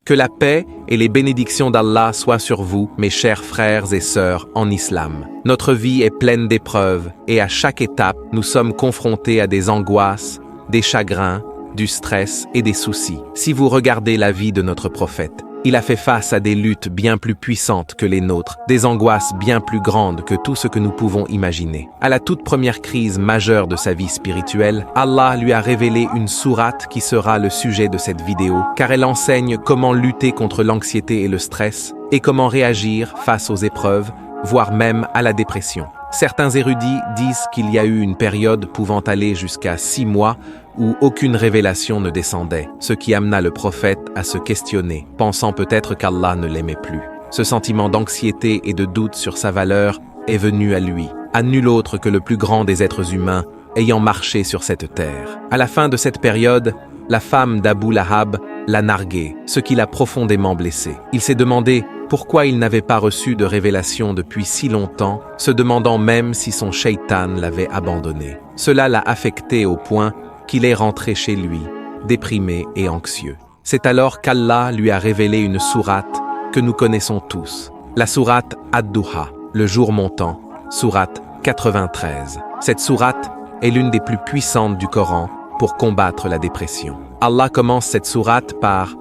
Que la paix et les bénédictions d'Allah soient sur vous, mes chers frères et sœurs en islam. Notre vie est pleine d'épreuves et à chaque étape, nous sommes confrontés à des angoisses, des chagrins, du stress et des soucis. Si vous regardez la vie de notre prophète, il a fait face à des luttes bien plus puissantes que les nôtres, des angoisses bien plus grandes que tout ce que nous pouvons imaginer. À la toute première crise majeure de sa vie spirituelle, Allah lui a révélé une sourate qui sera le sujet de cette vidéo, car elle enseigne comment lutter contre l'anxiété et le stress, et comment réagir face aux épreuves, voire même à la dépression. Certains érudits disent qu'il y a eu une période pouvant aller jusqu'à 6 mois où aucune révélation ne descendait, ce qui amena le prophète à se questionner, pensant peut-être qu'Allah ne l'aimait plus. Ce sentiment d'anxiété et de doute sur sa valeur est venu à lui, à nul autre que le plus grand des êtres humains ayant marché sur cette terre. À la fin de cette période, la femme d'Abu Lahab l'a nargué, ce qui l'a profondément blessé. Il s'est demandé pourquoi il n'avait pas reçu de révélation depuis si longtemps, se demandant même si son shaitan l'avait abandonné. Cela l'a affecté au point qu'il est rentré chez lui, déprimé et anxieux. C'est alors qu'Allah lui a révélé une sourate que nous connaissons tous, la sourate Ad-Duha, le jour montant, sourate 93. Cette sourate est l'une des plus puissantes du Coran pour combattre la dépression. Allah commence cette sourate par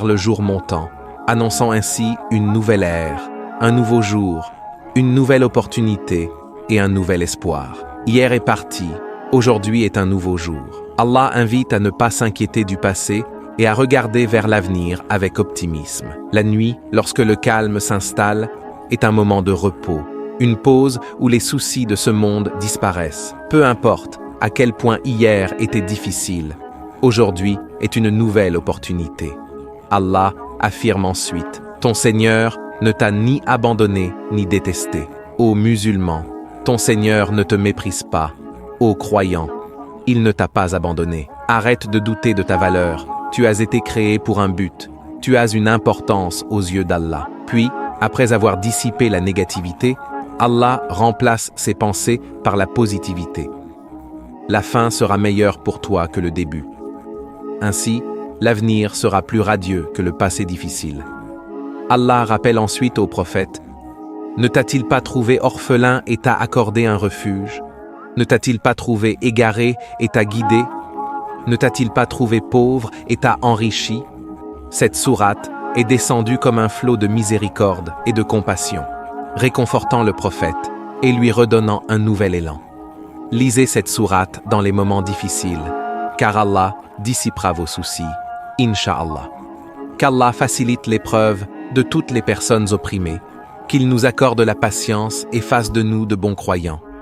le jour montant, annonçant ainsi une nouvelle ère, un nouveau jour, une nouvelle opportunité et un nouvel espoir. Hier est parti, aujourd'hui est un nouveau jour. Allah invite à ne pas s'inquiéter du passé et à regarder vers l'avenir avec optimisme. La nuit, lorsque le calme s'installe, est un moment de repos, une pause où les soucis de ce monde disparaissent. Peu importe à quel point hier était difficile, aujourd'hui est une nouvelle opportunité. Allah affirme ensuite, « Ton Seigneur ne t'a ni abandonné ni détesté. Ô musulman, ton Seigneur ne te méprise pas. Ô croyant, il ne t'a pas abandonné. Arrête de douter de ta valeur. Tu as été créé pour un but. Tu as une importance aux yeux d'Allah. » Puis, après avoir dissipé la négativité, Allah remplace ses pensées par la positivité. La fin sera meilleure pour toi que le début. Ainsi, l'avenir sera plus radieux que le passé difficile. Allah rappelle ensuite au prophète, « Ne t'a-t-il pas trouvé orphelin et t'a accordé un refuge? Ne t'a-t-il pas trouvé égaré et t'a guidé? Ne t'a-t-il pas trouvé pauvre et t'a enrichi ?» Cette sourate est descendue comme un flot de miséricorde et de compassion, réconfortant le prophète et lui redonnant un nouvel élan. Lisez cette sourate dans les moments difficiles, car Allah dissipera vos soucis, Inch'Allah. Qu'Allah facilite l'épreuve de toutes les personnes opprimées, qu'il nous accorde la patience et fasse de nous de bons croyants.